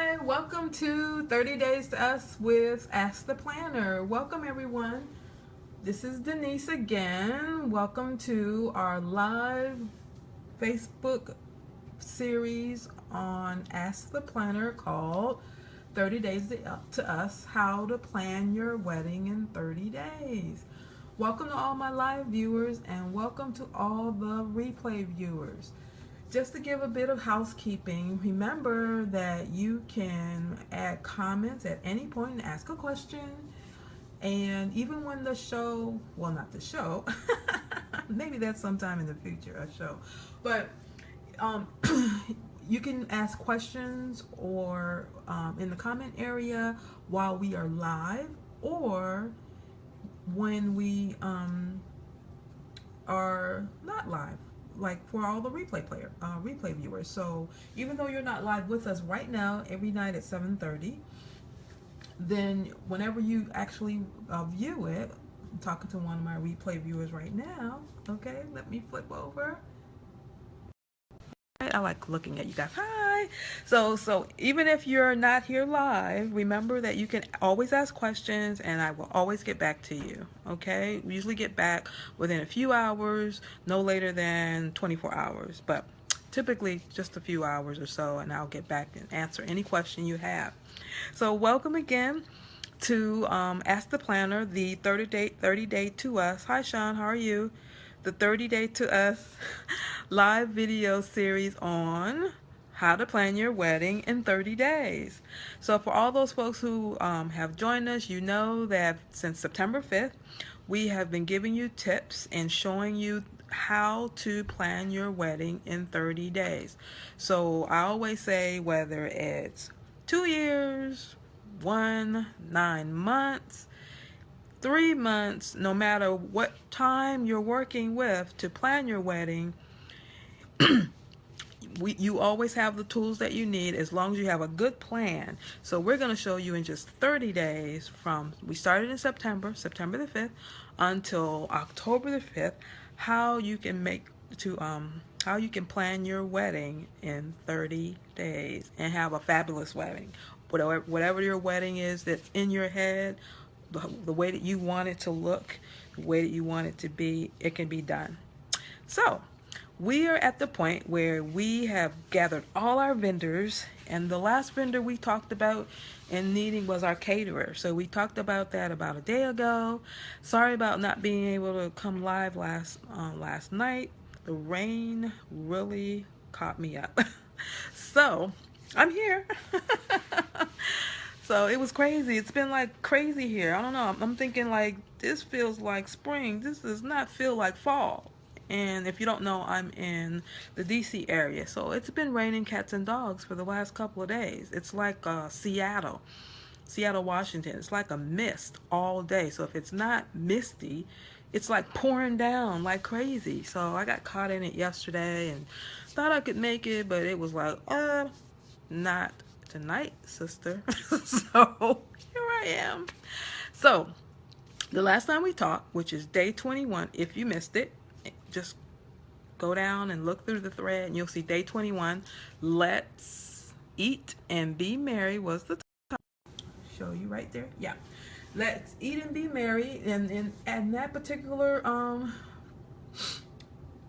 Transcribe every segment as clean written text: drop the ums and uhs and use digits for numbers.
Hi, welcome to 30 Days to Us with Ask the Planner. Welcome, everyone. This is Denise again. Welcome to our live Facebook series on Ask the Planner called 30 Days to Us, How to Plan Your Wedding in 30 Days. Welcome to all my live viewers and welcome to all the replay viewers. Just to give a bit of housekeeping, remember that you can add comments at any point and ask a question. And even when the show, well, not the show, maybe that's sometime in the future, a show, but um, you can ask questions or in the comment area while we are live or when we are not live, like for all the replay viewers. So even though you're not live with us right now every night at 7:30, then whenever you actually view it, I'm talking to one of my replay viewers right now. Okay, let me flip over. I like looking at you guys. Hi. So even if you're not here live, remember that you can always ask questions and I will always get back to you. Okay? We usually get back within a few hours, no later than 24 hours, but typically just a few hours or so, and I'll get back and answer any question you have. So welcome again to Ask the Planner, the 30 day to us. Hi Sean, how are you? The 30 Day to Us live video series on how to plan your wedding in 30 days. So for all those folks who have joined us, you know that since September 5th, we have been giving you tips and showing you how to plan your wedding in 30 days. So I always say whether it's 2 years, 9 months, 3 months, no matter what time you're working with to plan your wedding, you always have the tools that you need as long as you have a good plan. So we're going to show you in just 30 days from, we started in September the 5th until October the 5th, how you can how you can plan your wedding in 30 days and have a fabulous wedding. Whatever your wedding is that's in your head, the way that you want it to look, the way that you want it to be, it can be done. So we are at the point where we have gathered all our vendors, and the last vendor we talked about and needing was our caterer. So we talked about that about a day ago. Sorry about not being able to come live last night. The rain really caught me up. So I'm here. So it was crazy. It's been like crazy here. I don't know. I'm thinking like this feels like spring. This does not feel like fall. And if you don't know, I'm in the DC area. So it's been raining cats and dogs for the last couple of days. It's like Seattle, Washington. It's like a mist all day. So if it's not misty, it's like pouring down like crazy. So I got caught in it yesterday and thought I could make it, but it was like, not tonight, sister. So here I am. So the last time we talked, which is day 21, if you missed it, just go down and look through the thread and you'll see day 21. Let's eat and be merry was the topic. Show you right there. Yeah. Let's eat and be merry. And that particular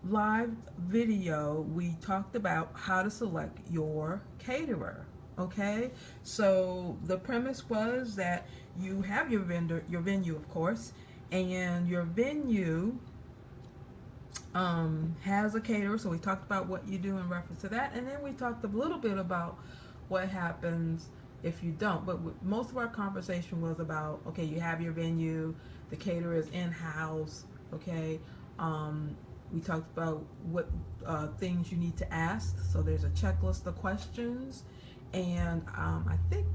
live video, we talked about how to select your caterer. Okay, so the premise was that you have your venue, of course, and your venue has a caterer. So we talked about what you do in reference to that, and then we talked a little bit about what happens if you don't. But most of our conversation was about, okay, you have your venue, the caterer is in-house. Okay, we talked about what things you need to ask. So there's a checklist of questions, and I think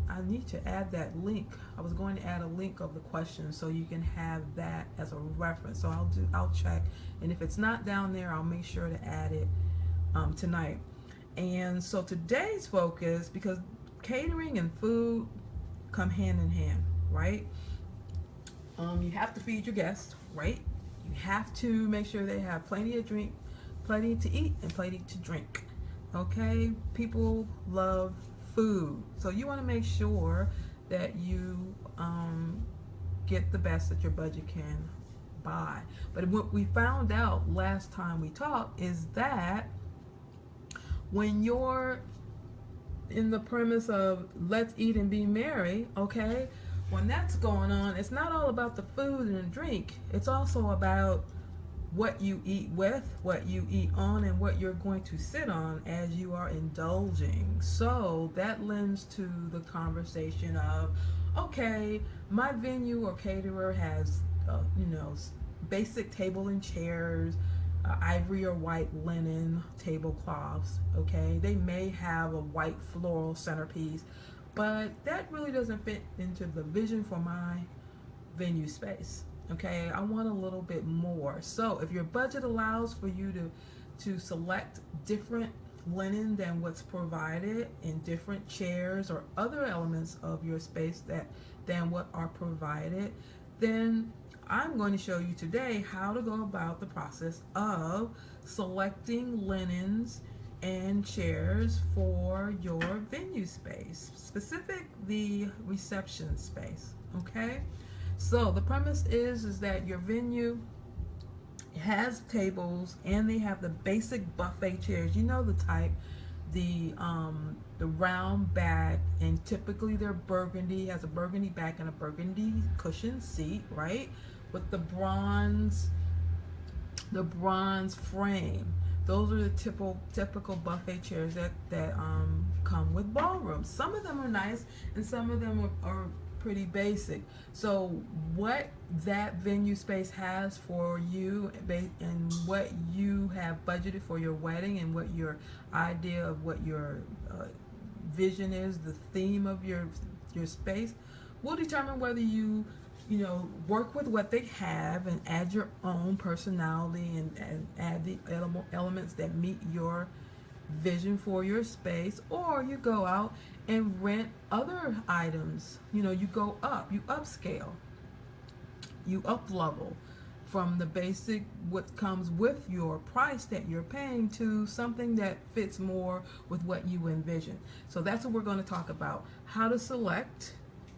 I need to add that link. I was going to add a link of the questions so you can have that as a reference. So I'll check, and if it's not down there, I'll make sure to add it tonight. And so today's focus, because catering and food come hand in hand, right? You have to feed your guests, right? You have to make sure they have plenty of plenty to eat, and plenty to drink. Okay, people love food. So you want to make sure that you get the best that your budget can buy. But what we found out last time we talked is that when you're in the premise of let's eat and be merry, okay, when that's going on, it's not all about the food and the drink. It's also about what you eat with, what you eat on, and what you're going to sit on as you are indulging. So that lends to the conversation of, okay, my venue or caterer has, basic table and chairs, ivory or white linen tablecloths, okay? They may have a white floral centerpiece, but that really doesn't fit into the vision for my venue space, okay? I want a little bit more. So if your budget allows for you to select different linen than what's provided in different chairs or other elements of your space than what are provided, then I'm going to show you today how to go about the process of selecting linens and chairs for your venue space, specific the reception space, okay? So the premise is that your venue has tables and they have the basic buffet chairs, you know the type, the round back, and typically they're burgundy, has a burgundy back and a burgundy cushion seat, right? With the bronze frame. Those are the typical buffet chairs that come with ballrooms. Some of them are nice and some of them are pretty basic. So what that venue space has for you and what you have budgeted for your wedding and what your idea of what your vision is, the theme of your space, will determine whether you work with what they have and add your own personality and add the elements that meet your vision for your space, or you go out and rent other items. You go up, you upscale, you up level from the basic, what comes with your price that you're paying, to something that fits more with what you envision. So that's what we're going to talk about, how to select,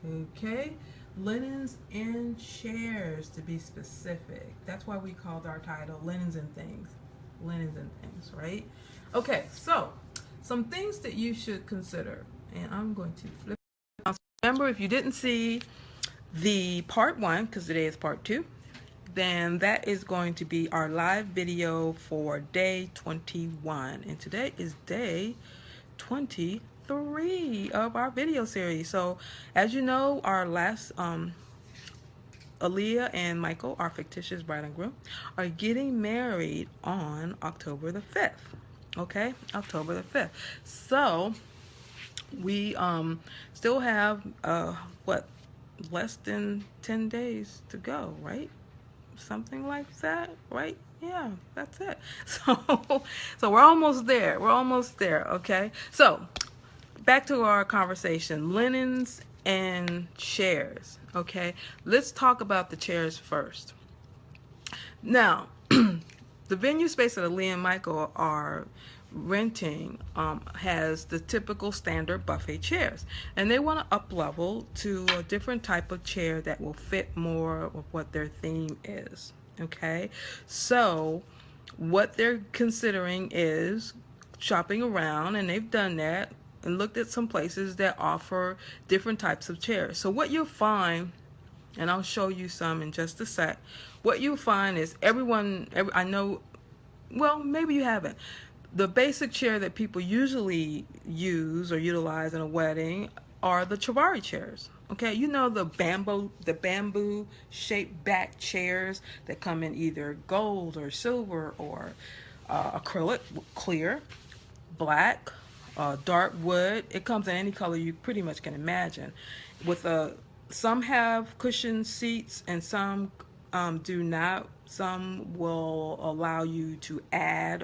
okay, linens and chairs, to be specific. That's why we called our title linens and things, right? Okay, so some things that you should consider, and I'm going to flip. Remember, if you didn't see the part 1, because today is part 2, then that is going to be our live video for day 21, and today is day 23 of our video series. So as you know, our last Aaliyah and Michael, our fictitious bride and groom, are getting married on October the 5th. Okay, October the 5th. So we still have less than 10 days to go, right? Something like that, right? Yeah, that's it. So we're almost there. Okay? So back to our conversation, linens and chairs, okay? Let's talk about the chairs first. Now, the venue space that Aaliyah and Michael are renting has the typical standard buffet chairs, and they want to up level to a different type of chair that will fit more of what their theme is, okay? So what they're considering is shopping around, and they've done that and looked at some places that offer different types of chairs. So what you'll find, and I'll show you some in just a sec, what you'll find is I know, well, maybe you haven't. The basic chair that people usually use or utilize in a wedding are the Chiavari chairs. Okay, the bamboo shaped back chairs that come in either gold or silver or acrylic, clear, black, dark wood. It comes in any color you pretty much can imagine. With some have cushioned seats and some do not. Some will allow you to add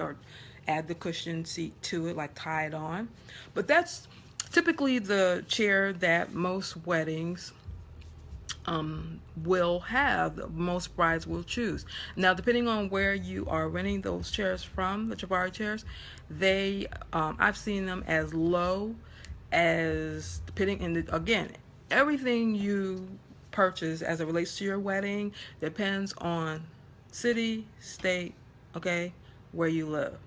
the cushion seat to it, like tie it on. But that's typically the chair that most weddings will have, most brides will choose. Now, depending on where you are renting those chairs from, the Chiavari chairs, I've seen them as low as depending, and again, everything you purchase as it relates to your wedding depends on city, state, okay, where you live.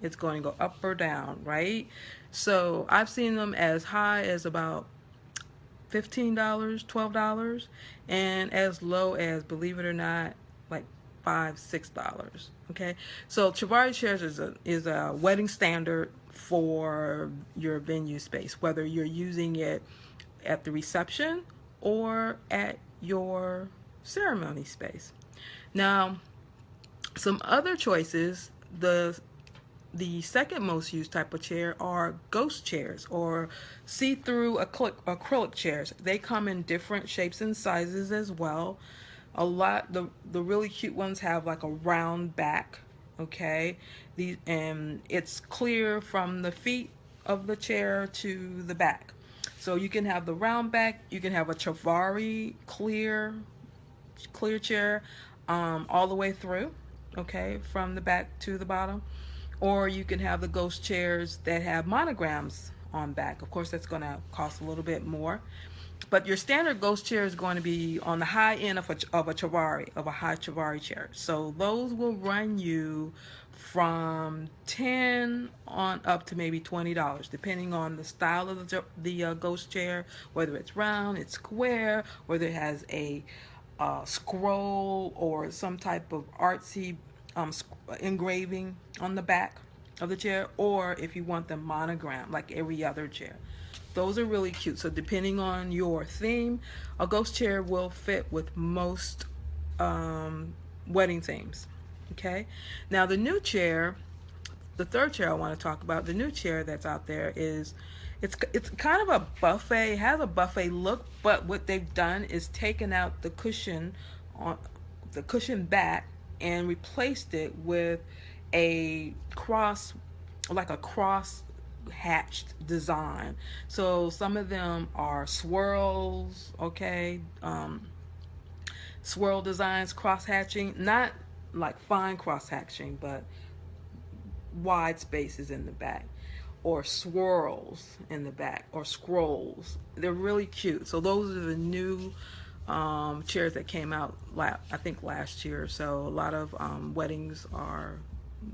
It's going to go up or down, right? So I've seen them as high as about $15, $12, and as low as, believe it or not, like $5, $6. Okay, so Chiavari chairs is a wedding standard for your venue space, whether you're using it at the reception or at your ceremony space. Now, some other choices, the second most used type of chair are ghost chairs or see-through acrylic chairs. They come in different shapes and sizes as well. The really cute ones have like a round back, okay? And it's clear from the feet of the chair to the back. So you can have the round back, you can have a Chiavari clear chair all the way through, okay, from the back to the bottom. Or you can have the ghost chairs that have monograms on back. Of course, that's going to cost a little bit more. But your standard ghost chair is going to be on the high end of a Chiavari, of a high Chiavari chair. So those will run you from 10 on up to maybe $20, depending on the style of the ghost chair, whether it's round, it's square, whether it has a scroll or some type of artsy engraving on the back of the chair, or if you want them monogram like every other chair. Those are really cute. So depending on your theme, a ghost chair will fit with most wedding themes. Okay, now the new chair, the third chair I want to talk about, the new chair that's out there is, it's kind of a buffet. It has a buffet look, but what they've done is taken out the cushion on the cushion back and replaced it with a cross, like a cross hatched design. So some of them are swirls, okay, swirl designs, cross hatching, not like fine cross hatching, but wide spaces in the back, or swirls in the back, or scrolls. They're really cute. So those are the new chairs that came out I think last year. So a lot of a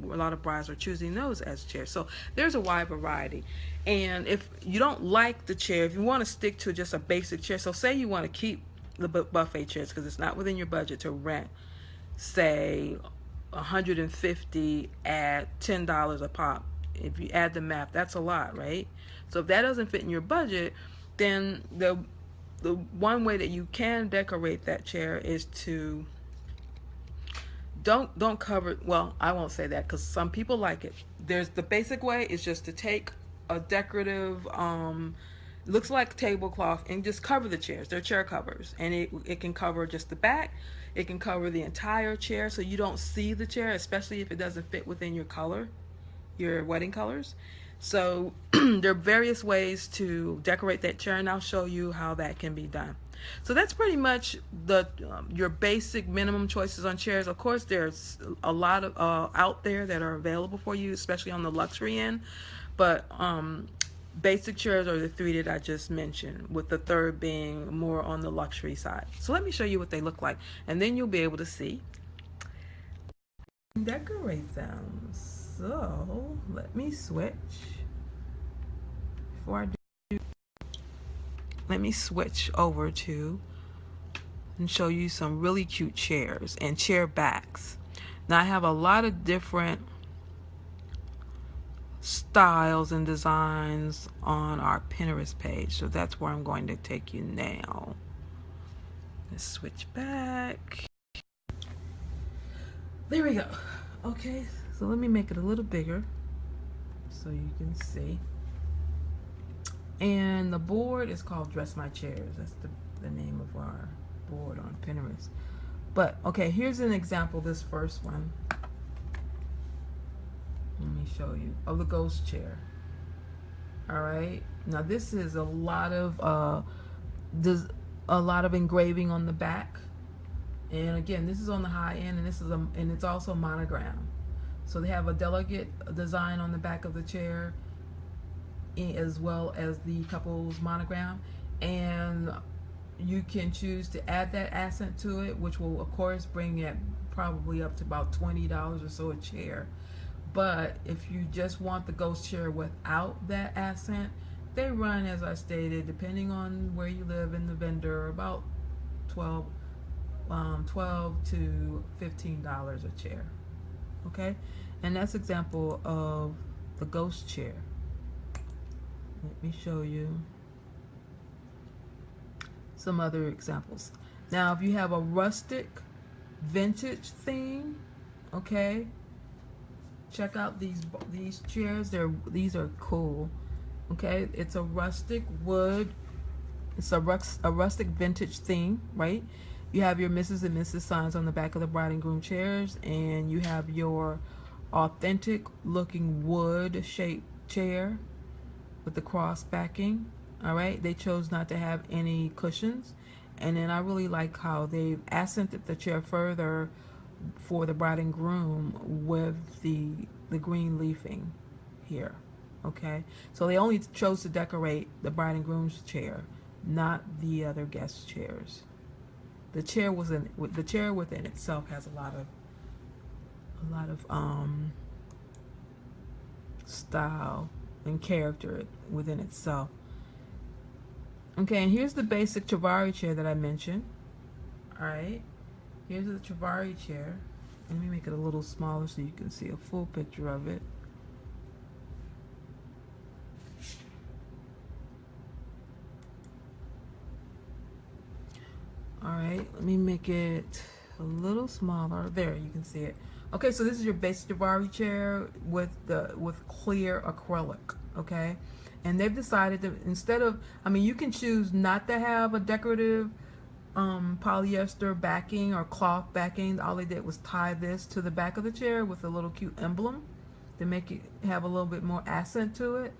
lot of brides are choosing those as chairs. So there's a wide variety. And if you don't like the chair, if you want to stick to just a basic chair, so say you want to keep the buffet chairs because it's not within your budget to rent, say 150 at $10 a pop. If you add the math, that's a lot, right? So if that doesn't fit in your budget, then the one way that you can decorate that chair is to don't cover, well, I won't say that because some people like it. There's the basic way is just to take a decorative looks like tablecloth and just cover the chairs. They're chair covers, and it can cover just the back. It can cover the entire chair so you don't see the chair, especially if it doesn't fit within your color, your wedding colors. So there are various ways to decorate that chair, and I'll show you how that can be done. So that's pretty much your basic minimum choices on chairs. Of course, there's a lot of out there that are available for you, especially on the luxury end. But basic chairs are the three that I just mentioned, with the third being more on the luxury side. So let me show you what they look like, and then you'll be able to see. Decorate them. So let me switch. Before I do, let me switch over to and show you some really cute chairs and chair backs. Now I have a lot of different styles and designs on our Pinterest page, so that's where I'm going to take you now. Let's switch back. There we go. Okay, so let me make it a little bigger so you can see. And the board is called Dress My Chairs. That's the name of our board on Pinterest. But okay, here's an example. This first one, let me show you, of the ghost chair. All right, now this is a lot of engraving on the back, and again, this is on the high end, and this is and it's also monogram. So they have a delicate design on the back of the chair. as well as the couple's monogram, and you can choose to add that accent to it, which will of course bring it probably up to about $20 or so a chair. But if you just want the ghost chair without that accent, they run, as I stated, depending on where you live in the vendor, about 12 to $15 a chair. Okay, and that's example of the ghost chair. Let me show you some other examples. Now, if you have a rustic vintage theme, okay, check out these chairs. These are cool. Okay, it's a rustic wood. It's a rustic vintage theme, right? You have your Mrs. and Mrs. signs on the back of the bride and groom chairs, and you have your authentic looking wood shaped chair with the cross backing. All right, they chose not to have any cushions, and then I really like how they've accented the chair further for the bride and groom with the green leafing here. Okay, so they only chose to decorate the bride and groom's chair, not the other guest chairs. The chair within itself has a lot of style and character within itself. Okay, and here's the basic Chiavari chair that I mentioned. All right, here's the Chiavari chair. Let me make it a little smaller so you can see a full picture of it. All right, let me make it a little smaller. There, you can see it. Okay, so this is your basic Chiavari chair with clear acrylic. Okay, and they've decided to, instead of, I mean, you can choose not to have a decorative polyester backing or cloth backing. All they did was tie this to the back of the chair with a little cute emblem to make it have a little bit more accent to it.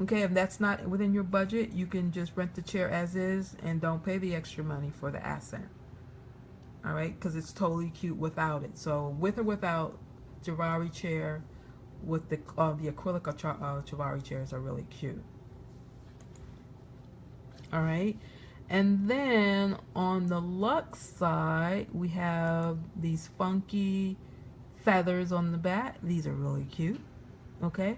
Okay, if that's not within your budget, you can just rent the chair as is and don't pay the extra money for the accent. All right, because it's totally cute without it. So with or without, Chiavari chair with the acrylic Chiavari chairs are really cute. All right, and then on the luxe side, we have these funky feathers on the back. These are really cute. Okay.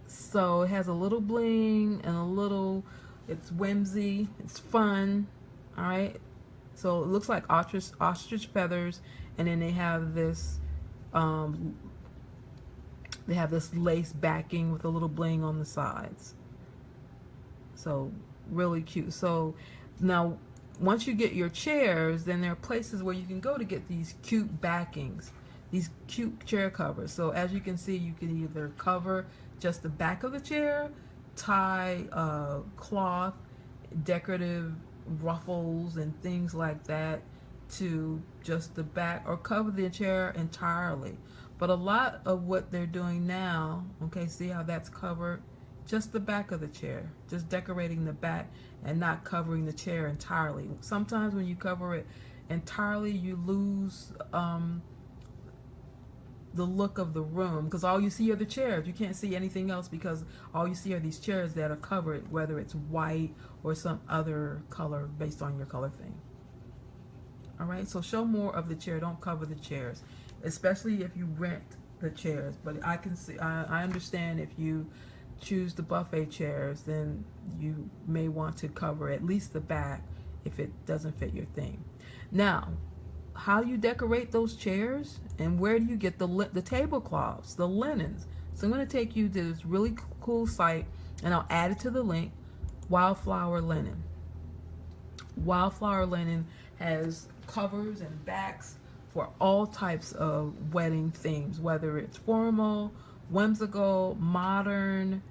So it has a little bling and a little, it's whimsy, it's fun. All right, so it looks like ostrich feathers, and then they have this lace backing with a little bling on the sides. So really cute. So now once you get your chairs, then there are places where you can go to get these cute backings, these cute chair covers. So as you can see, you can either cover just the back of the chair, tie cloth, decorative ruffles and things like that to just the back, or cover the chair entirely. But a lot of what they're doing now, okay, see how that's covered? Just the back of the chair, just decorating the back and not covering the chair entirely. Sometimes when you cover it entirely, you lose the look of the room, because all you see are the chairs. You can't see anything else because all you see are these chairs that are covered, whether it's white or some other color based on your color theme. All right, so show more of the chair. Don't cover the chairs, especially if you rent the chairs. But I can see, I understand if you choose the buffet chairs, then you may want to cover at least the back if it doesn't fit your theme. Now, how do you decorate those chairs, and where do you get the tablecloths, the linens? So I'm going to take you to this really cool site, and I'll add it to the link. Wildflower Linen. Wildflower Linen has covers and backs for all types of wedding themes, whether it's formal, whimsical, modern,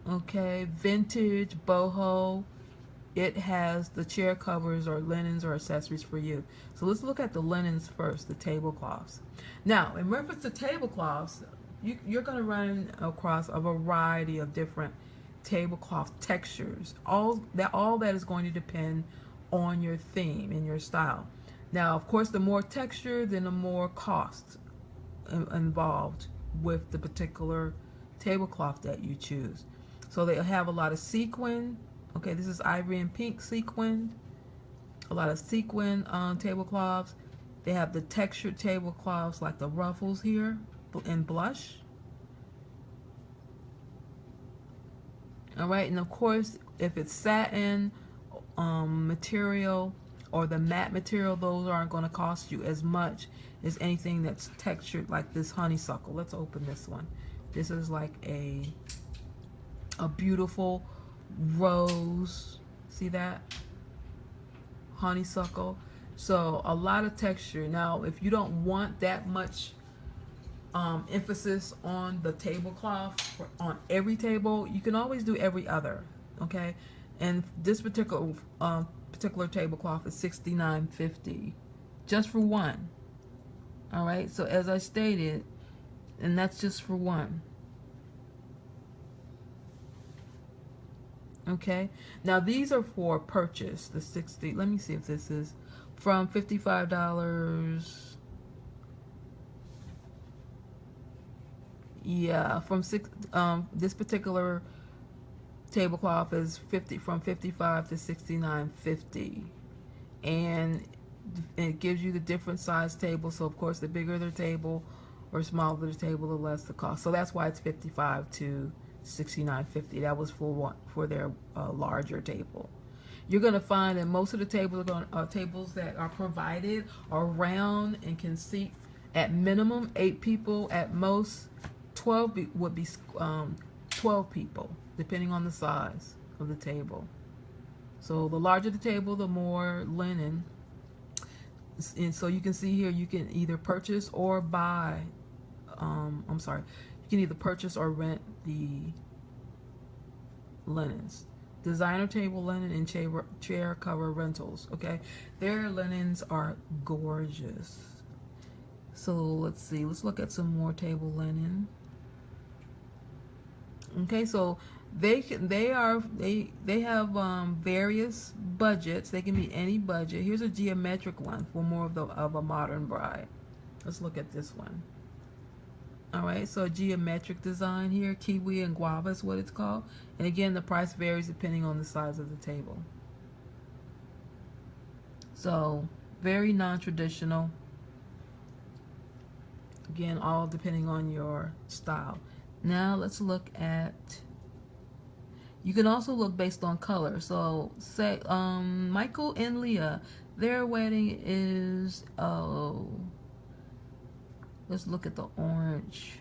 okay, vintage, boho. It has the chair covers or linens or accessories for you. So let's look at the linens first, the tablecloths. Now, in reference to tablecloths, you're going to run across a variety of different tablecloth textures. All that is going to depend on your theme and your style. Now, of course, the more texture, then the more cost involved with the particular tablecloth that you choose. So they have a lot of sequin. Okay, this is ivory and pink sequin. A lot of sequin tablecloths. They have the textured tablecloths like the ruffles here in blush. All right, and of course, if it's satin material or the matte material, those aren't going to cost you as much as anything that's textured like this honeysuckle. Let's open this one. This is like a beautiful rose. See that? Honeysuckle. So a lot of texture. Now, if you don't want that much emphasis on the tablecloth on every table, you can always do every other. Okay, and this particular tablecloth is $69.50 just for one. All right, so as I stated, and that's just for one. Okay, now these are for purchase. The 60, let me see if this is from $55. Yeah, from this particular tablecloth is from 55 to 69.50, and it gives you the different size tables. So of course, the bigger the table or smaller the table, the less the cost. So that's why it's 55 to 69.50. That was for their larger table. You're going to find that most of the tables tables that are provided are round and can seat at minimum 8 people. At most 12 would be 12 people, depending on the size of the table. So the larger the table, the more linen. And so you can see here, you can either purchase or buy. I'm sorry, you can either purchase or rent the linens. Designer table linen and chair cover rentals. Okay, their linens are gorgeous. So let's see. Let's look at some more table linen. Okay, so they have various budgets. They can be any budget. Here's a geometric one for more of a modern bride. Let's look at this one. All right, so a geometric design here, kiwi and guava is what it's called. And again, the price varies depending on the size of the table. So very non-traditional. Again, all depending on your style. Now let's look at, you can also look based on color. So say Michael and Leah, their wedding is, let's look at the orange.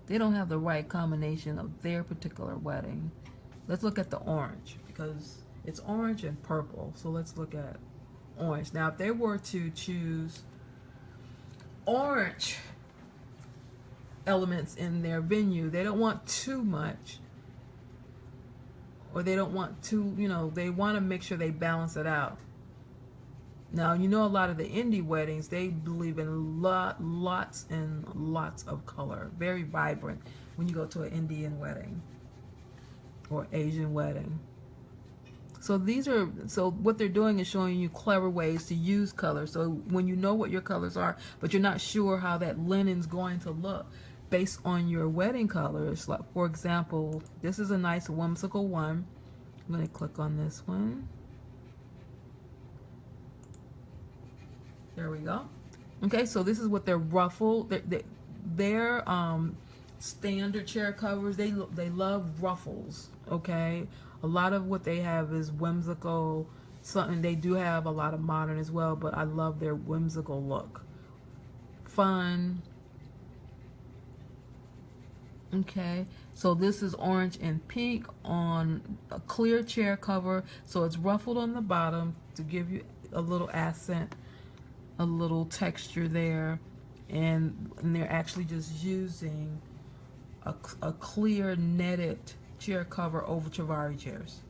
They don't have the right combination of their particular wedding. Let's look at the orange because it's orange and purple. So let's look at orange. Now if they were to choose orange elements in their venue, they don't want too much, or they don't want to, they want to make sure they balance it out. Now, a lot of the indie weddings, they believe in lots and lots of color, very vibrant when you go to an Indian wedding or Asian wedding. So what they're doing is showing you clever ways to use color. So when you know what your colors are, but you're not sure how that linen's going to look based on your wedding colors. Like, for example, this is a nice whimsical one. I'm going to click on this one. There we go. Okay, so this is what their ruffle, their standard chair covers. They love ruffles. Okay, a lot of what they have is whimsical. Something they do have a lot of modern as well, but I love their whimsical look. Fun. Okay, so this is orange and pink on a clear chair cover. So it's ruffled on the bottom to give you a little accent, a little texture there, and they're actually just using a clear netted chair cover over Chiavari chairs.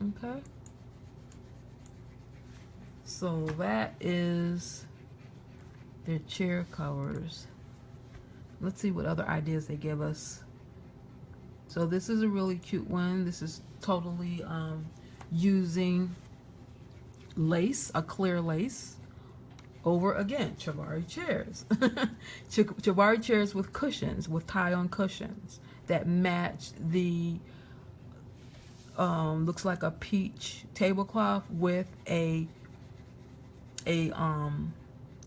Okay, so that is their chair covers. Let's see what other ideas they give us. So this is a really cute one. This is totally using lace, a clear lace, over again Chiavari chairs. Chiavari chairs with cushions, with tie-on cushions that match the looks like a peach tablecloth with a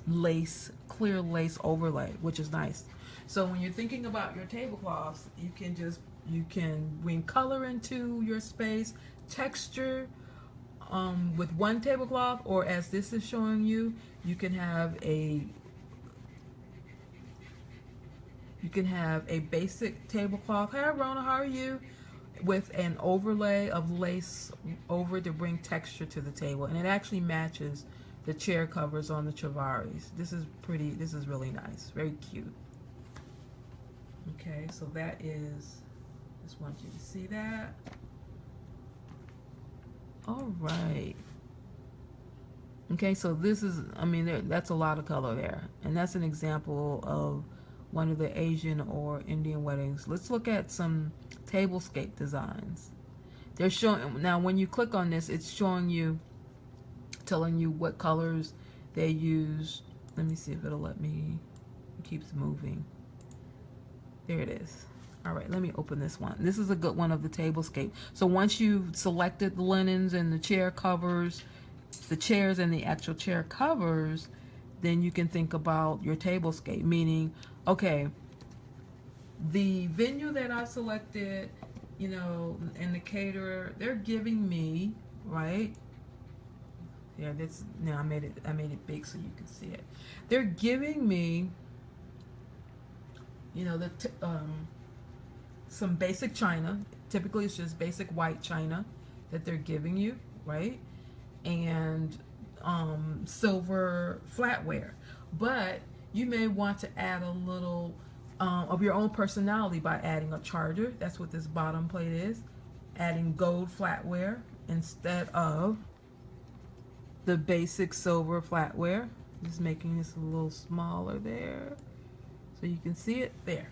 lace, clear lace overlay, which is nice. So when you're thinking about your tablecloths, you can bring color into your space, texture with one tablecloth, or as this is showing you, you can have a basic tablecloth. Hey Rona, how are you? With an overlay of lace over to bring texture to the table, and it actually matches the chair covers on the Chiavaris. This is pretty. This is really nice. Very cute. Okay, so that is. Just want you to see that. All right. Okay, so this is. I mean, that's a lot of color there, and that's an example of one of the Asian or Indian weddings. Let's look at some tablescape designs. They're showing now. When you click on this, it's showing you, telling you what colors they use. Let me see if it'll let me. It keeps moving. There it is. All right, let me open this one. This is a good one of the tablescape. So once you've selected the linens and the chair covers, the chairs and the actual chair covers, then you can think about your tablescape, meaning, okay, the venue that I've selected, you know, and the caterer, they're giving me, right? Yeah, this now I made it big so you can see it. They're giving me, you know, some basic china. Typically, it's just basic white china that they're giving you, right? And silver flatware. But you may want to add a little of your own personality by adding a charger. That's what this bottom plate is. Adding gold flatware instead of the basic silver flatware. Just making this a little smaller there so you can see it there.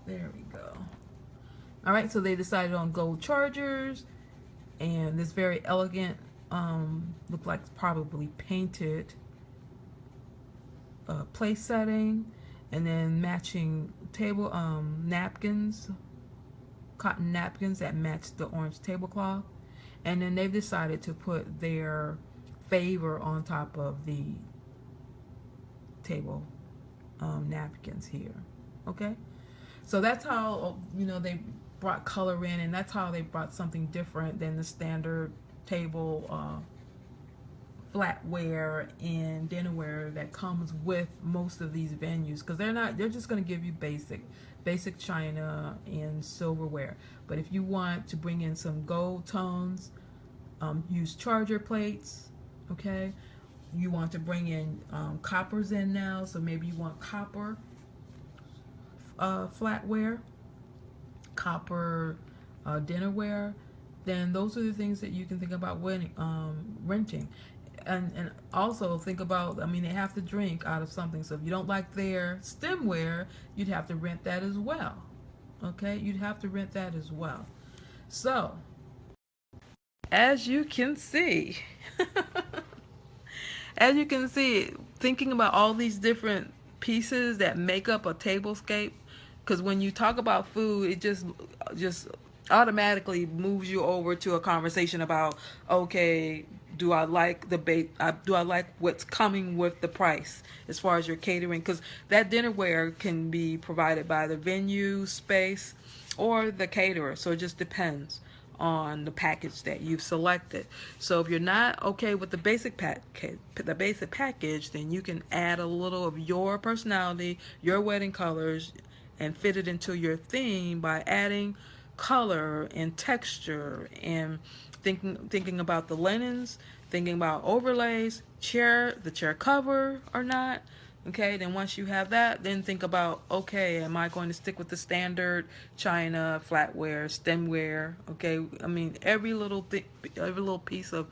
There we go. All right, so they decided on gold chargers and this very elegant, look like probably painted place setting, and then matching table napkins, cotton napkins that match the orange tablecloth. And then they've decided to put their favor on top of the table napkins here. Okay, so that's how, you know, they brought color in, and that's how they brought something different than the standard table flatware and dinnerware that comes with most of these venues, because they're just going to give you basic china and silverware. But if you want to bring in some gold tones, use charger plates. Okay, you want to bring in coppers in now, so maybe you want copper flatware, copper dinnerware. Then those are the things that you can think about when renting. And also think about, I mean, they have to drink out of something. So if you don't like their stemware, you'd have to rent that as well. Okay, you'd have to rent that as well. So, as you can see, thinking about all these different pieces that make up a tablescape, because when you talk about food, it just automatically moves you over to a conversation about, okay, do I like do I like what's coming with the price as far as your catering? Because that dinnerware can be provided by the venue space or the caterer, so it just depends on the package that you've selected. So if you're not okay with the basic package, then you can add a little of your personality, your wedding colors, and fit it into your theme by adding color and texture, and thinking about the linens, thinking about overlays, the chair cover or not. Okay, then once you have that, then think about, okay, am I going to stick with the standard china, flatware, stemware? Okay, I mean, every little piece of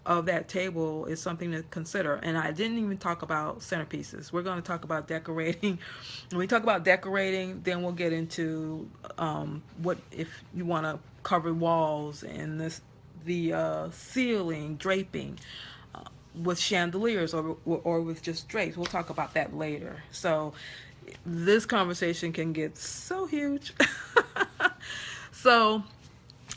that table is something to consider. And I didn't even talk about centerpieces. We're going to talk about decorating. When we talk about decorating, then we'll get into what if you want to cover walls and the ceiling draping. with chandeliers or with just drapes. We'll talk about that later. So this conversation can get so huge. So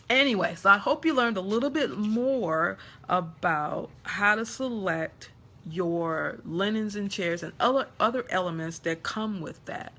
anyway, so I hope you learned a little bit more about how to select your linens and chairs and other elements that come with that.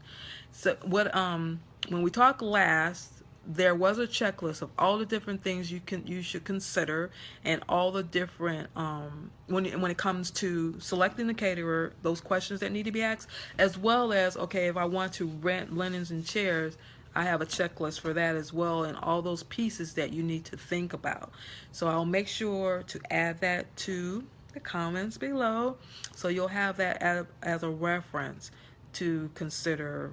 So what when we talked last, there was a checklist of all the different things you should consider, and all the different when it comes to selecting the caterer, those questions that need to be asked, as well as, okay, if I want to rent linens and chairs, I have a checklist for that as well, and all those pieces that you need to think about. So I'll make sure to add that to the comments below, so you'll have that as a reference to consider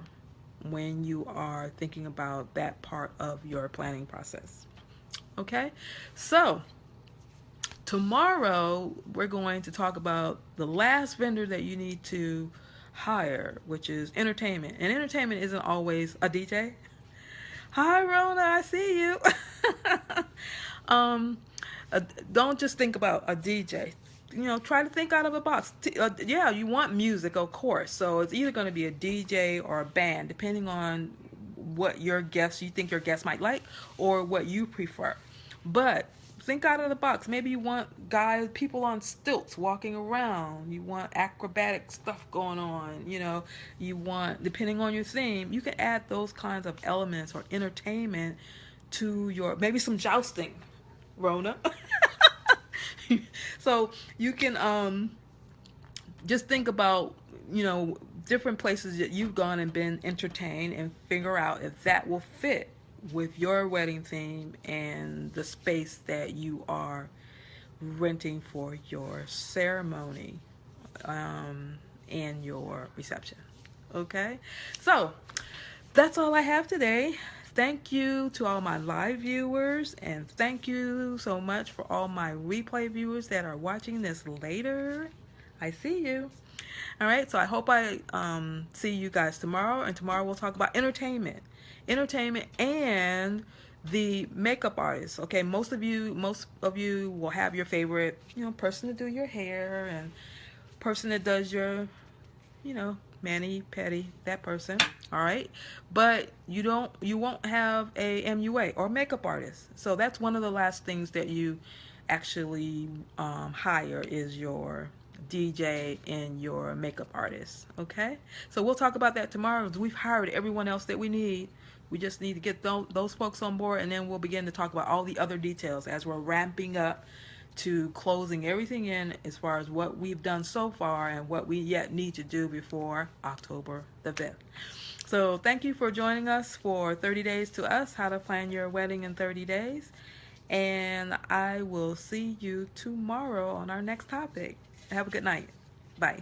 when you are thinking about that part of your planning process. Okay, so tomorrow we're going to talk about the last vendor that you need to hire, which is entertainment. And entertainment isn't always a DJ. Hi, Rona, I see you. um, don't just think about a DJ. Try to think out of the box. Yeah, you want music, of course. So it's either going to be a DJ or a band, depending on what you think your guests might like, or what you prefer. But think out of the box. Maybe you want people on stilts walking around. You want acrobatic stuff going on. You want, depending on your theme, you can add those kinds of elements or entertainment to maybe some jousting, Rona. So you can just think about different places that you've gone and been entertained, and figure out if that will fit with your wedding theme and the space that you are renting for your ceremony and your reception. Okay, so that's all I have today. Thank you to all my live viewers, and thank you so much for all my replay viewers that are watching this later. I see you. All right, so I hope I see you guys tomorrow, and tomorrow we'll talk about entertainment and the makeup artist. Okay, most of you will have your favorite person to do your hair, and person that does your mani pedi, that person. All right, but you won't have a MUA or makeup artist. So that's one of the last things that you actually hire, is your DJ and your makeup artist. Okay, so we'll talk about that tomorrow. We've hired everyone else that we need. We just need to get those folks on board, and then we'll begin to talk about all the other details as we're ramping up to closing everything in, as far as what we've done so far and what we yet need to do before October the 5th. So thank you for joining us for 30 Days to Us, how to plan your wedding in 30 days. And I will see you tomorrow on our next topic. Have a good night. Bye.